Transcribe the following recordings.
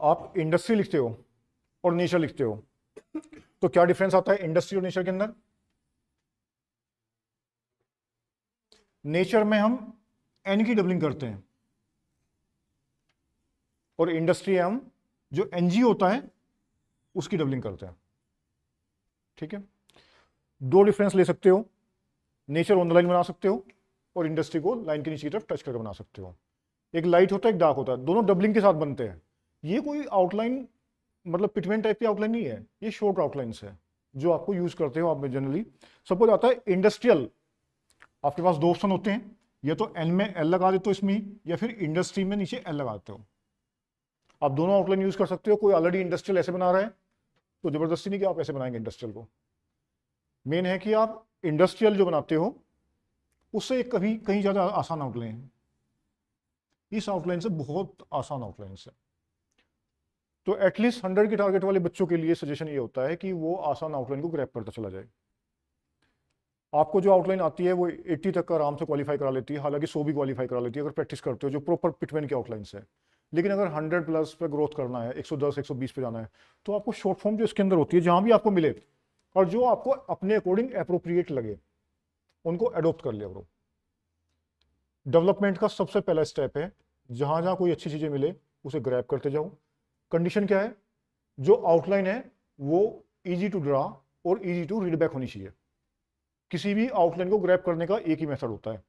आप इंडस्ट्री लिखते हो और नेचर लिखते हो, तो क्या डिफरेंस आता है इंडस्ट्री और नेचर के अंदर? नेचर में हम एन की डबलिंग करते हैं और इंडस्ट्री में हम जो एनजी होता है उसकी डबलिंग करते हैं। ठीक है, दो डिफरेंस ले सकते हो, नेचर ऑन द लाइन बना सकते हो और इंडस्ट्री को लाइन के नीचे की तरफ टच करके बना सकते हो। एक लाइट होता है, एक डार्क होता है, दोनों डबलिंग के साथ बनते हैं। ये कोई आउटलाइन मतलब पिटमेंट टाइप की आउटलाइन नहीं है, ये शॉर्ट आउटलाइंस है जो आपको यूज करते हो आप जनरली। सपोज आता है इंडस्ट्रियल, आपके पास दो ऑप्शन होते हैं, या तो एन में एल लगा देते हो इसमें, या फिर इंडस्ट्री में नीचे एल लगाते हो। आप दोनों आउटलाइन यूज कर सकते हो। कोई ऑलरेडी इंडस्ट्रियल ऐसे बना रहा है तो जबरदस्ती नहीं कि आप ऐसे बनाएंगे इंडस्ट्रियल को। मेन है कि आप इंडस्ट्रियल जो बनाते हो उससे कभी कहीं ज्यादा आसान आउटलाइन है, इस आउटलाइन से बहुत आसान आउटलाइन है। तो एटलीस्ट 100 के टारगेट वाले बच्चों के लिए सजेशन ये होता है कि वो आसान आउटलाइन को ग्रैब करता चला जाए। आपको जो आउटलाइन आती है वो 80 तक का आराम से क्वालिफाई करा लेती है, हालांकि 100 भी क्वालिफाई करा लेती है अगर प्रैक्टिस करते हो, जो प्रॉपर पिटमेन की आउटलाइंस है। लेकिन अगर 100 प्लस पे ग्रोथ करना है, 110 120 पे जाना है, तो आपको शॉर्ट फॉर्म जो इसके अंदर होती है, जहां भी आपको मिले और जो आपको अपने अकॉर्डिंग अप्रोप्रिएट लगे उनको अडोप्ट कर लिया करो। डेवलपमेंट का सबसे पहला स्टेप है, जहां जहां कोई अच्छी चीजें मिले उसे ग्रैब करते जाओ। कंडीशन क्या है? जो आउटलाइन है वो इजी टू ड्रा और इजी टू रीड बैक होनी चाहिए। किसी भी आउटलाइन को ग्रैब करने का एक ही मेथड होता है,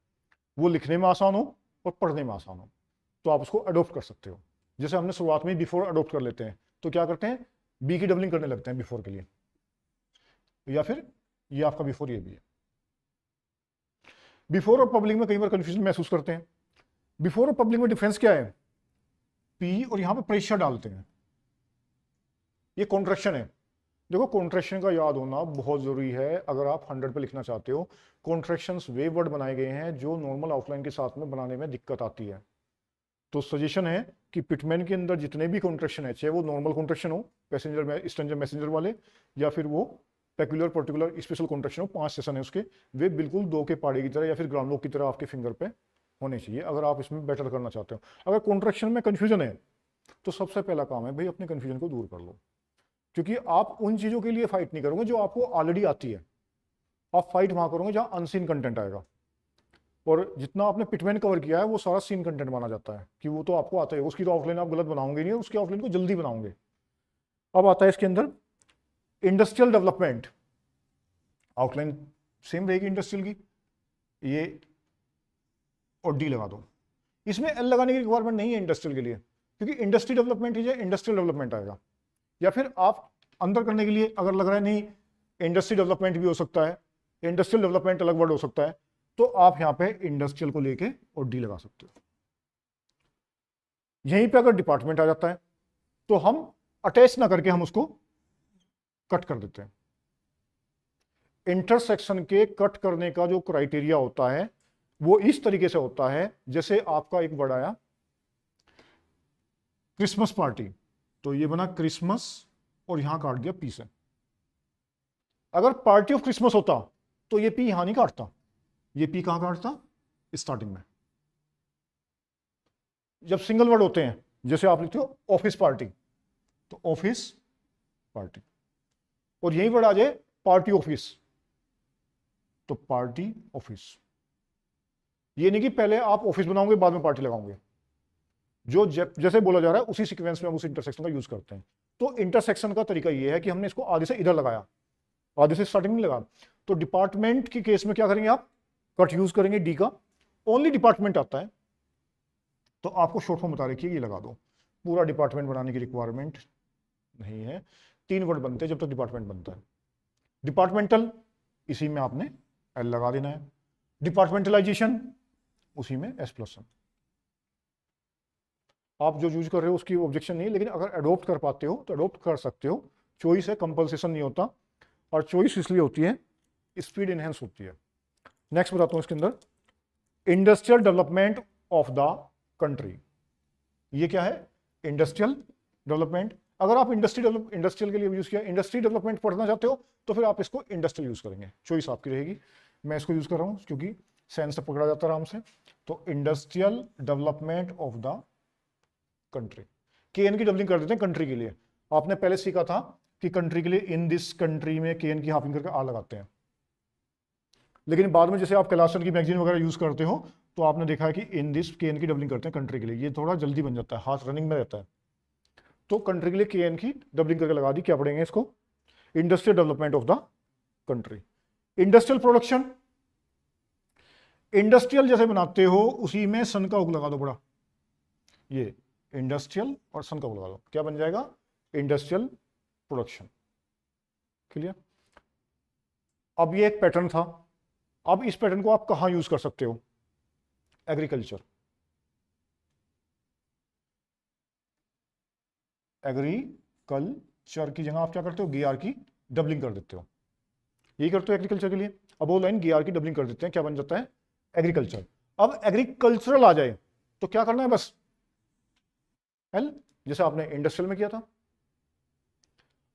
वो लिखने में आसान हो और पढ़ने में आसान हो, तो आप उसको अडोप्ट कर सकते हो। जैसे हमने शुरुआत में बिफोर अडोप्ट कर लेते हैं, तो क्या करते हैं, बी की डबलिंग करने लगते हैं बिफोर के लिए, या फिर ये आपका बिफोर ये भी है। बिफोर और पब्लिक में कई बार कंफ्यूजन महसूस करते हैं। बिफोर और पब्लिक में डिफरेंस क्या है? पी और यहां पे प्रेशर डालते हैं, ये कॉन्ट्रैक्शन है। देखो, कॉन्ट्रैक्शन का याद होना बहुत जरूरी है अगर आप 100 पे लिखना चाहते हो। कॉन्ट्रैक्शंस वे वर्ड बनाए गए हैं जो नॉर्मल आउटलाइन के साथ में बनाने में दिक्कत आती है। तो सजेशन है कि पिटमैन के अंदर जितने भी कॉन्ट्रैक्शन है, चाहे वो नॉर्मल कॉन्ट्रैक्शन हो, पैसेंजर स्ट्रेंजर मैसेंजर वाले, या फिर वो पेक्युलर पर्टिकुलर स्पेशल कॉन्ट्रैक्शन हो, 5 सेशन है उसके, वे बिल्कुल 2 के पाड़े की तरह या फिर ग्राउंड लॉक की तरह आपके फिंगर पे होने चाहिए अगर आप इसमें बेटर करना चाहते हो। अगर कॉन्ट्रैक्शन में कंफ्यूजन है तो सबसे पहला काम है भाई अपने कंफ्यूजन को दूर कर लो, क्योंकि आप उन चीजों के लिए फाइट नहीं करोगे जो आपको ऑलरेडी आती है। आप फाइट वहां करोगे जहां अनसीन कंटेंट आएगा, और जितना आपने पिटमैन कवर किया है वो सारा सीन कंटेंट माना जाता है कि वो तो आपको आता है, उसकी तो आउटलाइन आप गलत बनाओगे नहीं, उसकी आउटलाइन को जल्दी बनाओगे। अब आता है इसके अंदर इंडस्ट्रियल डेवलपमेंट। आउटलाइन सेम रहेगी इंडस्ट्रियल की, ये और डी लगा दो। इसमें एल लगाने की रिक्वायरमेंट नहीं है इंडस्ट्रियल के लिए, क्योंकि इंडस्ट्री डेवलपमेंट ही इंडस्ट्रियल डेवलपमेंट आएगा। या फिर आप अंदर करने के लिए अगर लग रहा है नहीं इंडस्ट्री डेवलपमेंट भी हो सकता है, इंडस्ट्रियल डेवलपमेंट अलग वर्ड हो सकता है, तो आप यहां पे इंडस्ट्रियल को लेके और डी लगा सकते हो। यहीं पे अगर डिपार्टमेंट आ जाता है तो हम अटैच ना करके हम उसको कट कर देते हैं। इंटरसेक्शन के कट करने का जो क्राइटेरिया होता है वो इस तरीके से होता है, जैसे आपका एक वर्ड आया क्रिसमस पार्टी, तो ये बना क्रिसमस और यहां काट दिया पी से। अगर पार्टी ऑफ क्रिसमस होता तो ये पी यहां नहीं काटता, ये पी कहां काटता? स्टार्टिंग में। जब सिंगल वर्ड होते हैं, जैसे आप लिखते हो ऑफिस पार्टी, तो ऑफिस पार्टी, और यही वर्ड आ जाए पार्टी ऑफिस, तो पार्टी ऑफिस। ये नहीं कि पहले आप ऑफिस बनाओगे बाद में पार्टी लगाओगे, जो जैसे बोला जा रहा है उसी सीक्वेंस में हम उस इंटरसेक्शन का यूज करते हैं। तो इंटरसेक्शन का तरीका ये है कि हमने इसको आधे से इधर लगाया, आधे से स्टार्टिंग में लगा। तो डिपार्टमेंट के केस में क्या करेंगे आप? कट यूज करेंगे डी का, ओनली डिपार्टमेंट आता है तो आपको शॉर्ट फॉर्म बता रखिए ये लगा दो। पूरा डिपार्टमेंट बनाने की रिक्वायरमेंट नहीं है, 3 वर्ड बनते हैं जब तक डिपार्टमेंट बनता है। डिपार्टमेंटल, इसी में आपने एल लगा देना है। डिपार्टमेंटलाइजेशन, उसी में S+1। आप जो यूज कर रहे हो उसकी ऑब्जेक्शन नहीं है, लेकिन अगर अडोप्ट कर पाते हो तो अडोप्ट कर सकते हो। चॉइस है, कंपल्सेशन नहीं होता, और चॉइस इसलिए होती है स्पीड इनहेंस होती है। नेक्स्ट बताता हूं इसके अंदर industrial development of the country. ये क्या है? Industrial development. अगर आप इंडस्ट्रियल के लिए यूज किया, इंडस्ट्री डेवलपमेंट पढ़ना चाहते हो तो फिर आप इसको इंडस्ट्रियल यूज करेंगे, चॉइस आपकी रहेगी। मैं इसको यूज कर रहा हूं क्योंकि सेंस से पकड़ा जाता है आराम से। तो industrial development of the country, KN की डबलिंग कर देते हैं कंट्री के लिए। आपने पहले सीखा था कि कंट्री के लिए इन दिस कंट्री में KN की हाफिंग करके आर लगाते हैं, लेकिन बाद में जैसे आप कैलासन की मैगजीन वगैरह यूज करते हो तो आपने देखा है कि इन दिस KN की डबलिंग करते हैं कंट्री के लिए, ये थोड़ा जल्दी बन जाता है, हाथ रनिंग में रहता है। तो कंट्री के लिए KN की डबलिंग करके लगा दी। क्या पढ़ेंगे इसको? Industrial development of the country. Industrial production, industrial जैसे बनाते हो उसी में सन का उग लगा दो बड़ा, ये इंडस्ट्रियल और सन का उग लगा दो, क्या बन जाएगा? Industrial production. क्लियर? अब ये एक पैटर्न था, अब इस पैटर्न को आप कहां यूज कर सकते हो? एग्रीकल्चर। एग्रीकल्चर की जगह आप क्या करते हो? GR की डबलिंग कर देते हो, यही करते हो एग्रीकल्चर के लिए। अब वो लाइन GR की डबलिंग कर देते हैं, क्या बन जाता है? एग्रीकल्चर। अब एग्रीकल्चरल आ जाए तो क्या करना है? बस L, जैसे आपने इंडस्ट्रियल में किया था,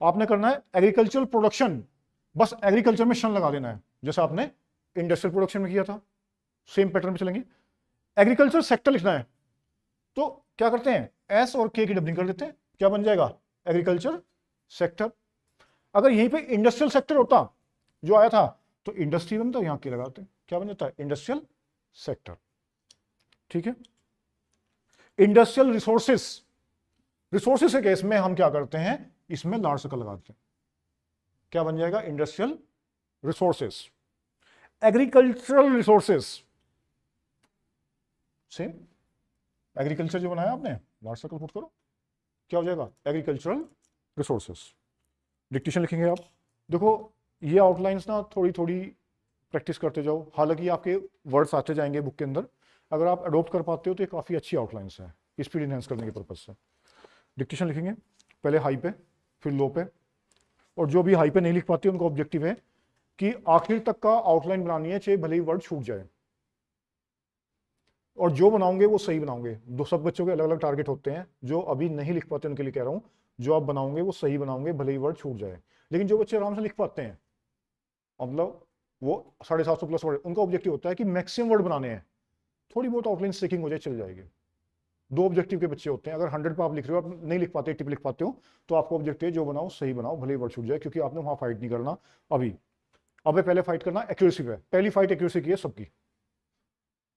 आपने करना है एग्रीकल्चरल प्रोडक्शन, बस एग्रीकल्चर में शन लगा देना है, जैसे आपने इंडस्ट्रियल प्रोडक्शन में किया था। सेम पैटर्न पे चलेंगे। एग्रीकल्चर सेक्टर लिखना है तो क्या करते हैं? S और K की डबलिंग कर देते हैं, क्या बन जाएगा? Agriculture sector. अगर यहीं पे इंडस्ट्रियल सेक्टर होता जो आया था तो इंडस्ट्री बनता, यहां के लगाते, क्या बन जाता है? Industrial sector. ठीक है। इंडस्ट्रियल रिसोर्सेस, रिसोर्सेस के केस में हम क्या करते हैं? इसमें लार्ज सर्कल लगाते हैं, क्या बन जाएगा? Industrial resources. Agricultural resources, same agriculture जो बनाया आपने, लार्ज सर्कल पुट करो, क्या हो जाएगा? Agricultural resources. डिक्टेशन लिखेंगे आप। देखो ये आउटलाइंस ना थोड़ी थोड़ी प्रैक्टिस करते जाओ, हालांकि आपके वर्ड्स आते जाएंगे बुक के अंदर, अगर आप अडोप्ट कर पाते हो तो ये काफ़ी अच्छी आउटलाइंस है स्पीड इनहेंस करने के पर्पज से। डिक्टेशन लिखेंगे पहले हाई पे फिर लो पे, और जो भी हाई पे नहीं लिख पाते उनका ऑब्जेक्टिव है कि आखिर तक का आउटलाइन बनानी है, चाहे भले ही वर्ड छूट जाए, और जो बनाओगे वो सही बनाओगे। दो सब बच्चों के अलग अलग टारगेट होते हैं, जो अभी नहीं लिख पाते उनके लिए कह रहा हूं, जो आप बनाओगे वो सही बनाओगे भले ही वर्ड छूट जाए। लेकिन जो बच्चे आराम से लिख पाते हैं, मतलब वो 750 प्लस वर्ड, उनका ऑब्जेक्टिव होता है कि मैक्सिमम वर्ड बनाने हैं, थोड़ी बहुत आउटलाइन स्टिकिंग हो जाए चल जाएगी। दो ऑब्जेक्टिव के बच्चे होते हैं, अगर 100 पे आप लिख रहे हो, आप नहीं लिख पाते, टिप लिख पाते हो, तो आपको ऑब्जेक्टिव है जो बनाओ सही बनाओ भले ही वर्ड छूट जाए, क्योंकि आपने वहां फाइट नहीं करना अभी। अब पहले फाइट करना एक्यूरेसी पे, पहली फाइट एक्यूरेसी की है सबकी।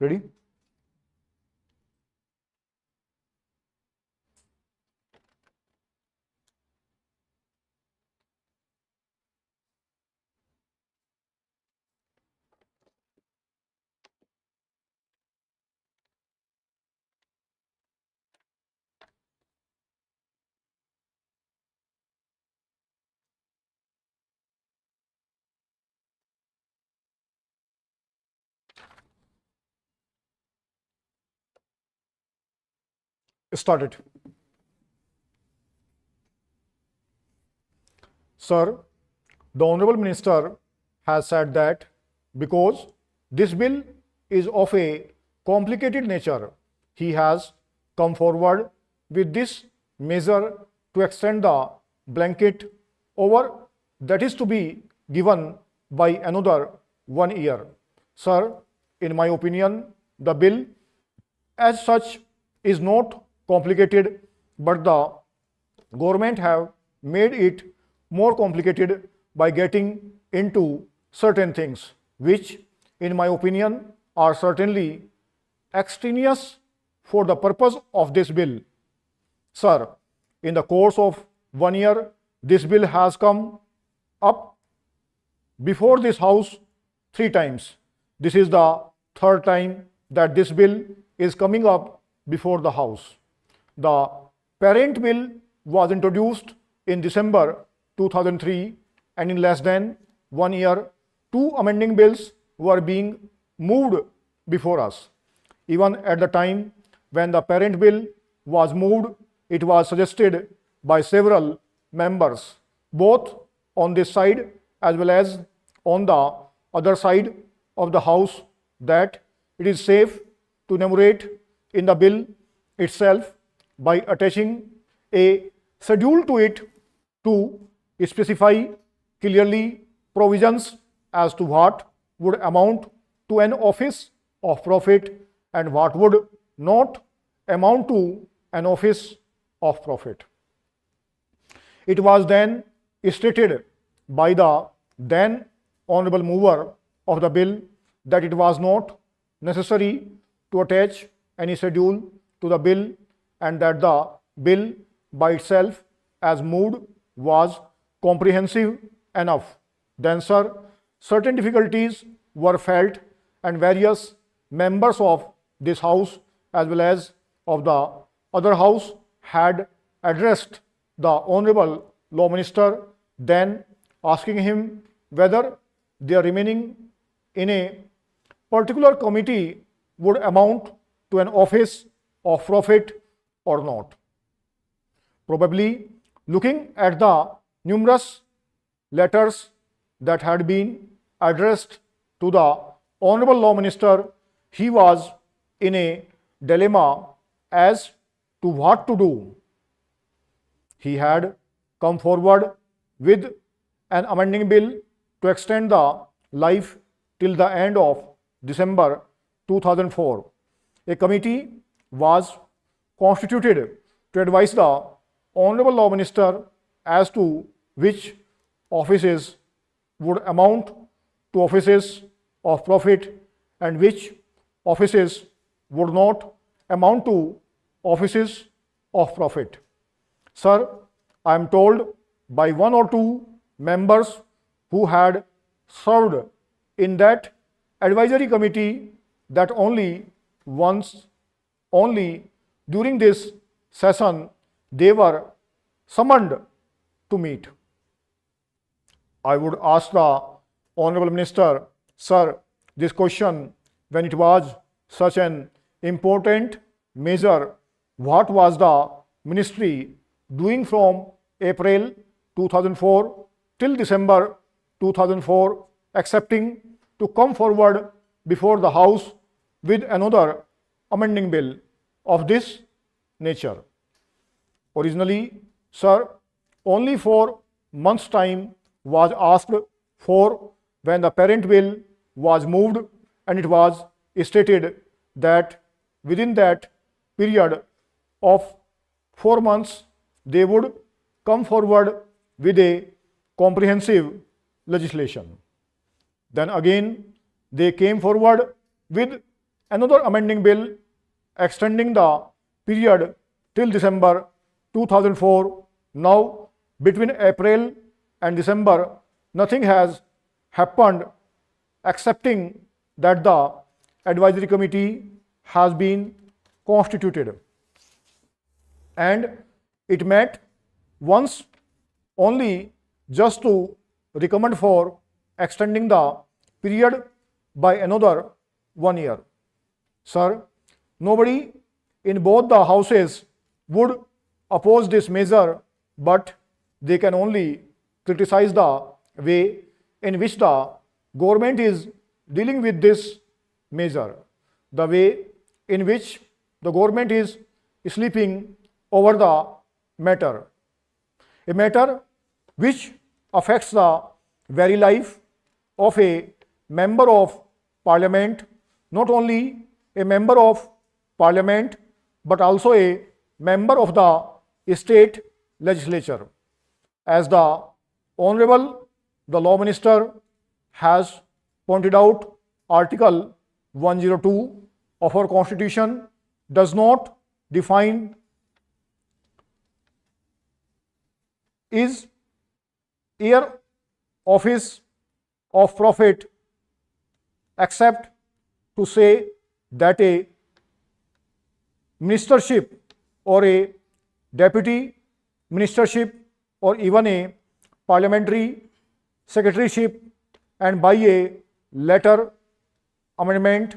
Ready? Started. Sir, the Honorable Minister has said that because this bill is of a complicated nature, he has come forward with this measure to extend the blanket over that is to be given by another 1 year. Sir, in my opinion, the bill as such is not complicated, but the government have made it more complicated by getting into certain things which in my opinion are certainly extraneous for the purpose of this bill. Sir, in the course of 1 year, this bill has come up before this house 3 times. This is the 3rd time that this bill is coming up before the house. The parent bill was introduced in December 2003, and in less than 1 year, 2 amending bills were being moved before us. Even at the time when the parent bill was moved, it was suggested by several members, both on this side as well as on the other side of the house, that it is safe to enumerate in the bill itself by attaching a schedule to it to specify clearly provisions as to what would amount to an office of profit and what would not amount to an office of profit. It was then stated by the then honorable mover of the bill that it was not necessary to attach any schedule to the bill and that the bill by itself as moved was comprehensive enough. Then, sir, certain difficulties were felt and various members of this house as well as of the other house had addressed the honorable law minister, then asking him whether their remaining in a particular committee would amount to an office of profit or not. Probably looking at the numerous letters that had been addressed to the honorable law minister, he was in a dilemma as to what to do. He had come forward with an amending bill to extend the life till the end of December 2004. A committee was constituted to advise the honorable law minister as to which offices would amount to offices of profit and which offices would not amount to offices of profit. Sir, I am told by one or two members who had served in that advisory committee that only during this session they were summoned to meet. I would ask the honorable minister, sir, this question, when it was such an important measure, what was the ministry doing from April 2004 till December 2004, accepting to come forward before the House with another amending bill of this nature? Originally, sir, only for months' time was asked for when the parent bill was moved, and it was stated that within that period of 4 months they would come forward with a comprehensive legislation. Then again they came forward with another amending bill extending the period till December 2004. Now between April and December nothing has happened excepting that the advisory committee has been constituted and it met once only just to recommend for extending the period by another 1 year. Sir, nobody in both the houses would oppose this measure, but they can only criticize the way in which the government is dealing with this measure, the way in which the government is sleeping over the matter, a matter which affects the very life of a member of parliament, not only a member of parliament but also a member of the state legislature. As the honorable the law minister has pointed out, Article 102 of our constitution does not define is here office of profit except to say that a ministership or a deputy ministership or even a parliamentary secretaryship, and by a later amendment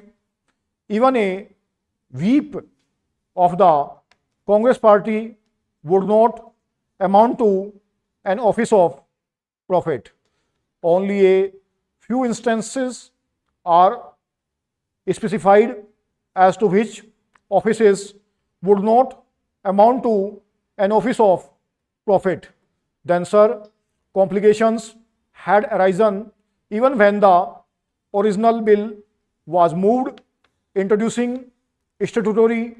even a whip of the Congress party would not amount to an office of profit. Only a few instances are specified as to which offices would not amount to an office of profit. Then, sir, complications had arisen even when the original bill was moved, introducing statutory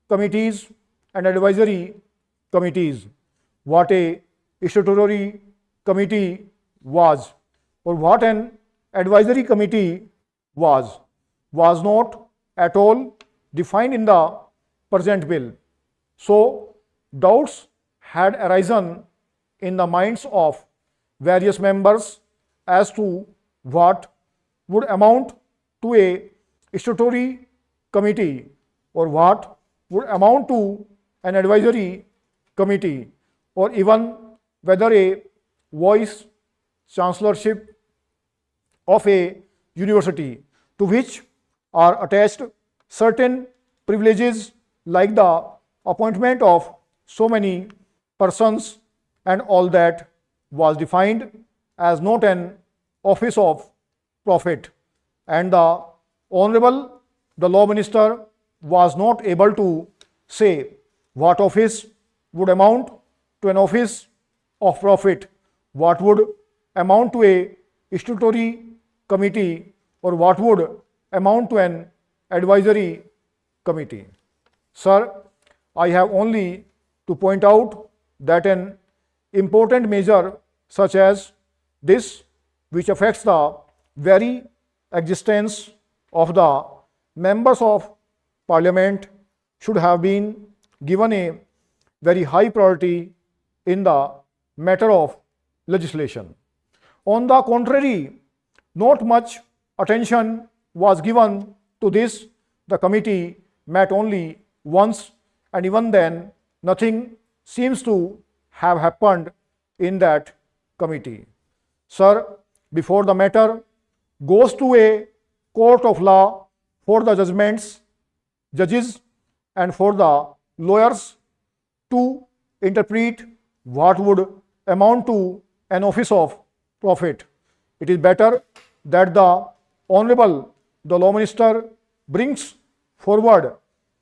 committees and advisory committees, what a statutory committee was, or what an advisory committee was not at all defined in the present bill. So, doubts had arisen in the minds of various members as to what would amount to a statutory committee or what would amount to an advisory committee, or even whether a vice chancellorship of a university to which are attached certain privileges like the appointment of so many persons and all that was defined as not an office of profit, and the Honorable the Law Minister was not able to say what office would amount to an office of profit, what would amount to a statutory committee, or what would amount to an advisory committee. Sir, I have only to point out that an important measure such as this, which affects the very existence of the members of Parliament, should have been given a very high priority in the matter of legislation. On the contrary, not much attention was given to this. The committee met only once, and even then, nothing seems to have happened in that committee. Sir, before the matter goes to a court of law for the judges and for the lawyers to interpret what would amount to an office of profit, it is better that the Honorable the Law Minister brings forward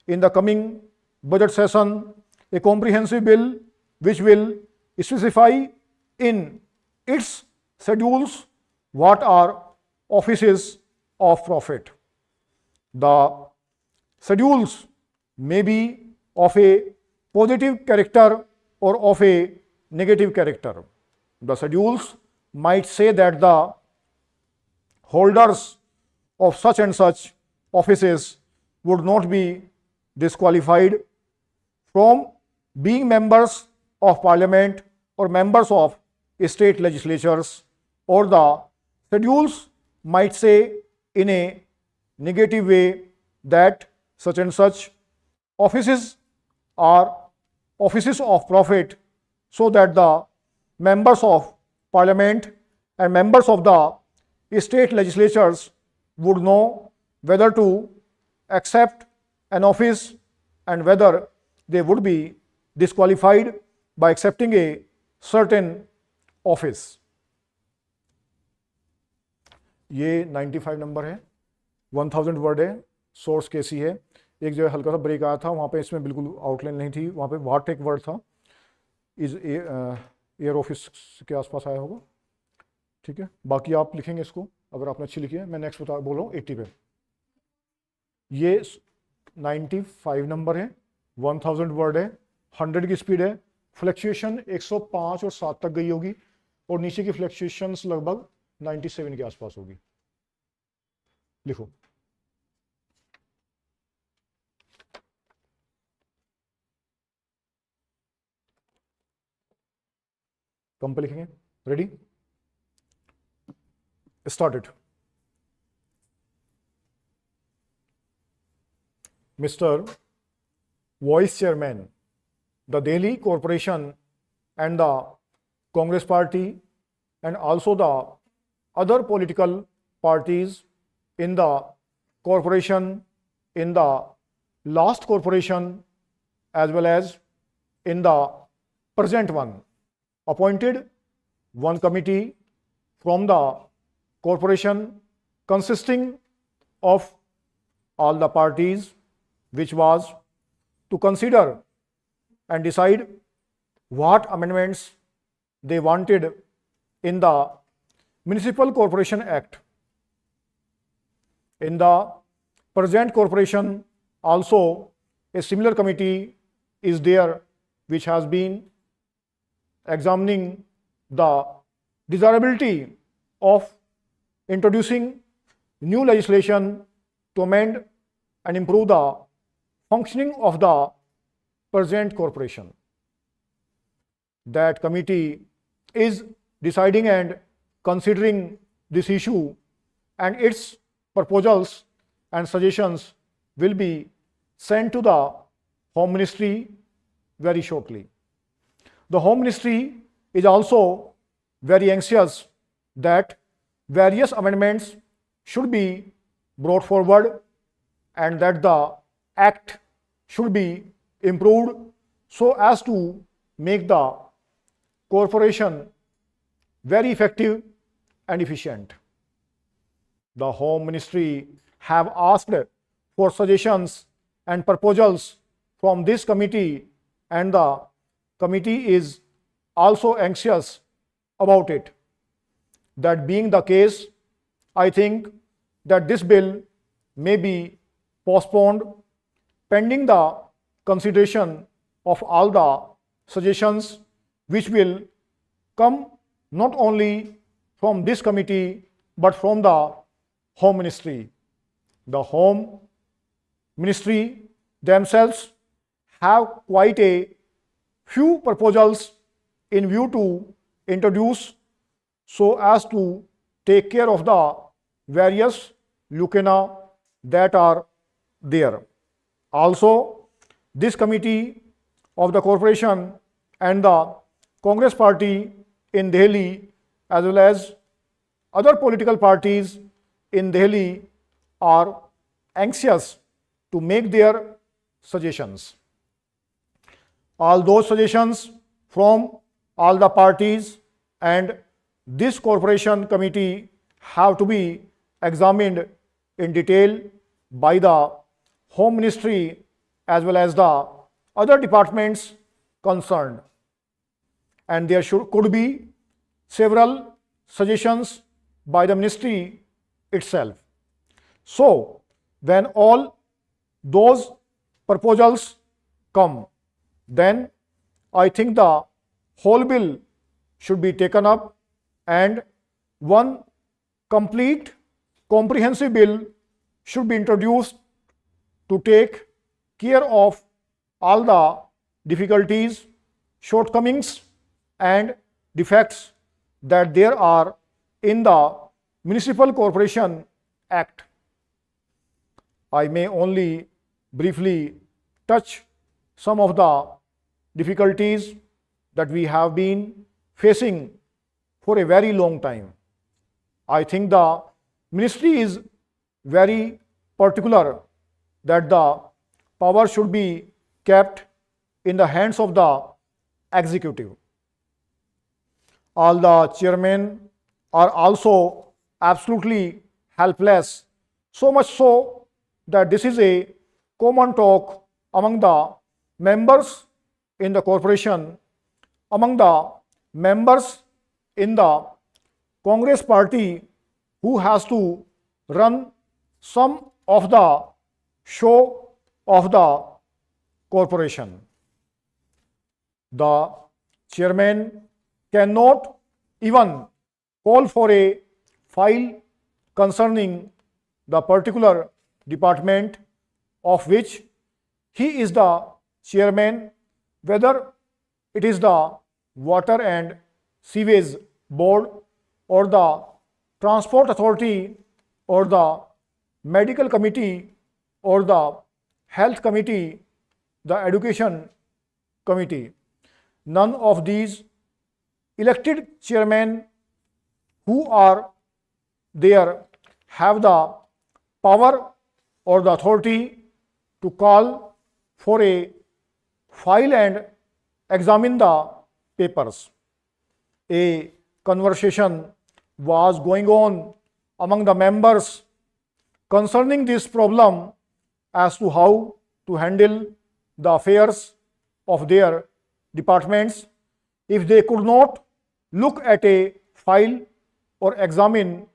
in the coming budget session a comprehensive bill which will specify in its schedules what are offices of profit. The schedules may be of a positive character or of a negative character. The schedules might say that the holders of such and such offices would not be disqualified from being members of Parliament or members of state legislatures, or the schedules might say in a negative way that such and such offices are offices of profit, so that the members of Parliament and members of the state legislatures would know whether to accept an office and whether they would be disqualified by accepting a certain office. ये 95 number है, 1000 word है, source केसी है. एक जगह हल्का सा break आया था, वहाँ पे इसमें बिल्कुल आउटलाइन नहीं थी, वहाँ पे वाट एक वर्ड था, इज एयर ऑफिस के आसपास आया होगा. ठीक है, बाकी आप लिखेंगे इसको अगर आपने अच्छी लिखी है. मैं नेक्स्ट बोल रहा हूँ 80 पे. ये 95 नंबर है, 1000 वर्ड है, 100 की स्पीड है. फ्लक्चुएशन 105 और 7 तक गई होगी और नीचे की फ्लक्चुएशंस लगभग 97 के आसपास होगी. लिखो. कम पे लिखेंगे. Ready, started. Mister vice chairman, the Delhi Corporation and the Congress Party and also the other political parties in the corporation, in the last corporation as well as in the present one, appointed one committee from the corporation consisting of all the parties, which was to consider and decide what amendments they wanted in the Municipal Corporation Act. In the present corporation also a similar committee is there which has been examining the desirability of introducing new legislation to amend and improve the functioning of the present corporation. That committee is deciding and considering this issue, and its proposals and suggestions will be sent to the Home Ministry very shortly. The Home Ministry is also very anxious that various amendments should be brought forward and that the Act should be improved so as to make the corporation very effective and efficient. The Home Ministry have asked for suggestions and proposals from this committee, and the committee is also anxious about it. That being the case, I think that this bill may be postponed pending the consideration of all the suggestions which will come not only from this committee but from the Home Ministry. The Home Ministry themselves have quite a few proposals in view to introduce so as to take care of the various lacuna that are there. Also, this committee of the corporation and the Congress party in Delhi as well as other political parties in Delhi are anxious to make their suggestions. All those suggestions from all the parties and this corporation committee have to be examined in detail by the Home Ministry as well as the other departments concerned. And there could be several suggestions by the ministry itself. So, when all those proposals come, then I think the whole bill should be taken up and one complete comprehensive bill should be introduced to take care of all the difficulties, shortcomings and defects that there are in the Municipal Corporation Act. I may only briefly touch some of the difficulties that we have been facing for a very long time. I think the ministry is very particular that the power should be kept in the hands of the executive. All the chairmen are also absolutely helpless, so much so that this is a common talk among the members in the corporation, among the members in the Congress party who has to run some of the show of the corporation. The chairman cannot even call for a file concerning the particular department of which he is the chairman, whether it is the Water and Sewage Board or the Transport Authority or the Medical Committee or the Health Committee, the Education Committee. None of these elected chairmen who are there have the power or the authority to call for a file and examine the papers. A conversation was going on among the members concerning this problem as to how to handle the affairs of their departments if they could not look at a file or examine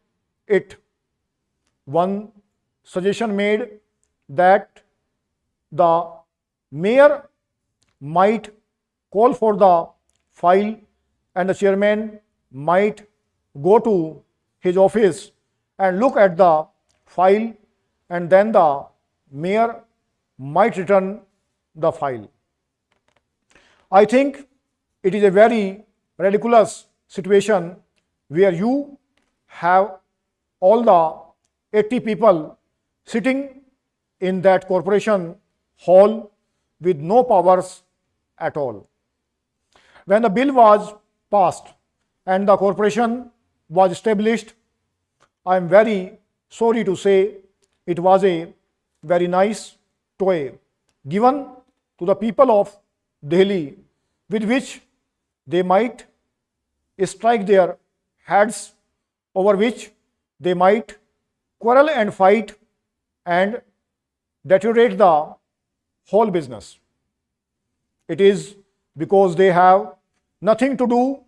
it. One suggestion made that the mayor might call for the file, and the chairman might go to his office and look at the file, and then the mayor might return the file. I think it is a very ridiculous situation where you have all the 80 people sitting in that corporation hall with no powers at all. When the bill was passed and the corporation was established, I am very sorry to say it was a very nice toy given to the people of Delhi, with which they might strike their heads, over which they might quarrel and fight and deteriorate the whole business. It is because they have nothing to do,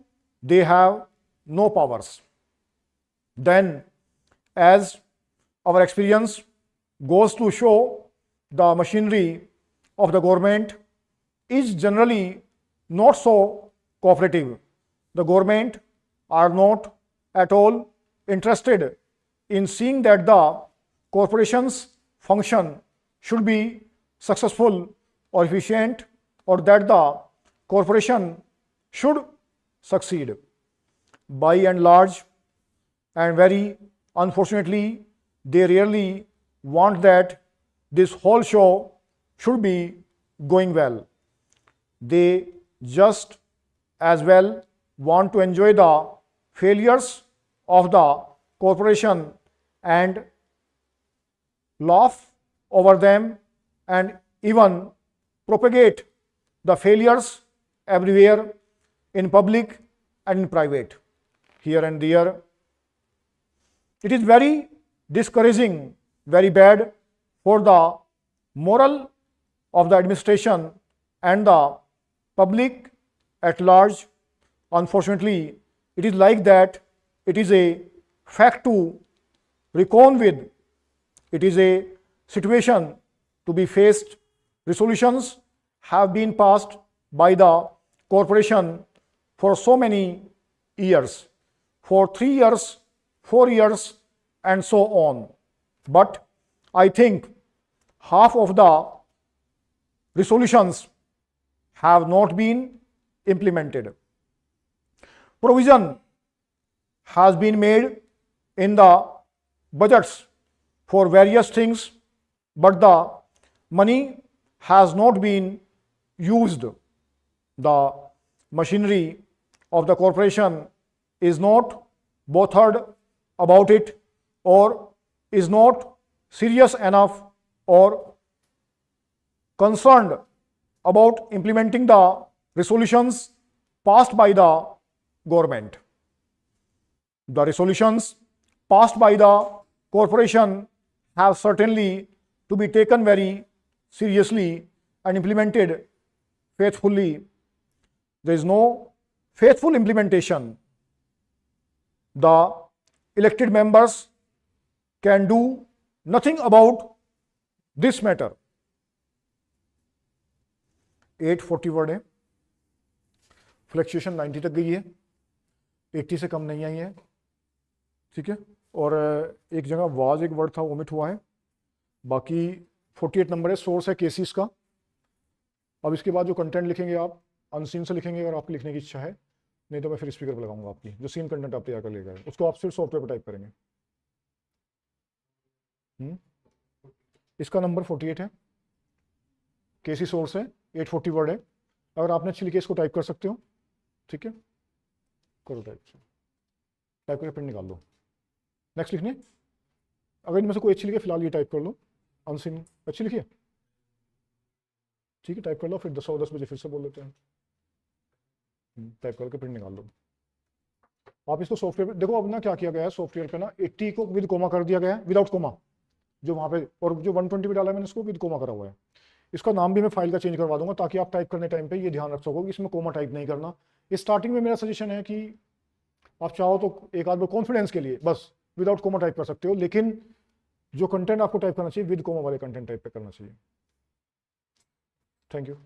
they have no powers. Then, as our experience goes to show, the machinery of the government is generally not so cooperative. The government are not at all interested in seeing that the corporation's function should be successful or efficient, or that the corporation should succeed. By and large, and very unfortunately, they really want that this whole show should be going well. They just as well want to enjoy the failures of the corporation and laugh over them, and even propagate the failures everywhere, in public and in private, here and there. It is very discouraging, very bad for the moral of the administration and the public at large. Unfortunately, it is like that. It is a fact to reckon with. It is a situation to be faced. Resolutions have been passed by the corporation for so many years, for 3 years, 4 years, and so on. But I think half of the resolutions have not been implemented. Provision has been made in the budgets for various things, but the money has not been used. The machinery of the corporation is not bothered about it, or is not serious enough or concerned about implementing the resolutions passed by the government. The resolutions passed by the corporation have certainly to be taken very seriously and implemented faithfully. There is no faithful implementation. The elected members can do nothing about this matter. 840 word है, fluctuation 90 तक गई है, 80 से कम नहीं आई है, ठीक है। और एक जगह वाज एक वर्ड था ओमिट हुआ है। बाकी 48 नंबर है, सोर्स है केसेस का। अब इसके बाद जो कंटेंट लिखेंगे आप अनसीन से लिखेंगे अगर आपकी लिखने की इच्छा है, नहीं तो मैं फिर स्पीकर पर लगाऊंगा आपकी। जो सीन कंटेंट आप तैयार कर लेगा उसको आप सिर्फ सॉफ्टवेयर पर टाइप करेंगे। इसका नंबर 48 है, केसी सोर्स है, 840 वर्ड है। अगर आपने अच्छी लिखी इसको टाइप कर सकते हो, ठीक है, करो टाइप करके प्रिंट निकाल लो। नेक्स्ट लिखने, अगर इनमें से कोई अच्छी लिखे फिलहाल ये टाइप कर लो। अनसीन अच्छी लिखी है, ठीक है, टाइप कर लो, फिर 10 बजे फिर से बोल लेते हैं। टाइप करके प्रिंट निकाल लो। आप इसको सॉफ्टवेयर पे देखो, अब ना क्या किया गया है सॉफ्टवेयर पे ना 80 को विद कोमा कर दिया गया है, विदाउट कोमा जो वहाँ पे, और जो 120 पे डाला है मैंने इसको विद कोमा करा हुआ है। इसका नाम भी मैं फाइल का चेंज करवा दूंगा ताकि आप टाइप करने टाइम पे ये ध्यान रख सको कि इसमें कोमा टाइप नहीं करना। स्टार्टिंग में मेरा सजेशन है कि आप चाहो तो एक आध बार कॉन्फिडेंस के लिए बस विदाउट कोमा टाइप कर सकते हो, लेकिन जो कंटेंट आपको टाइप करना चाहिए विद कोमा वाले कंटेंट टाइप पे करना चाहिए। Thank you.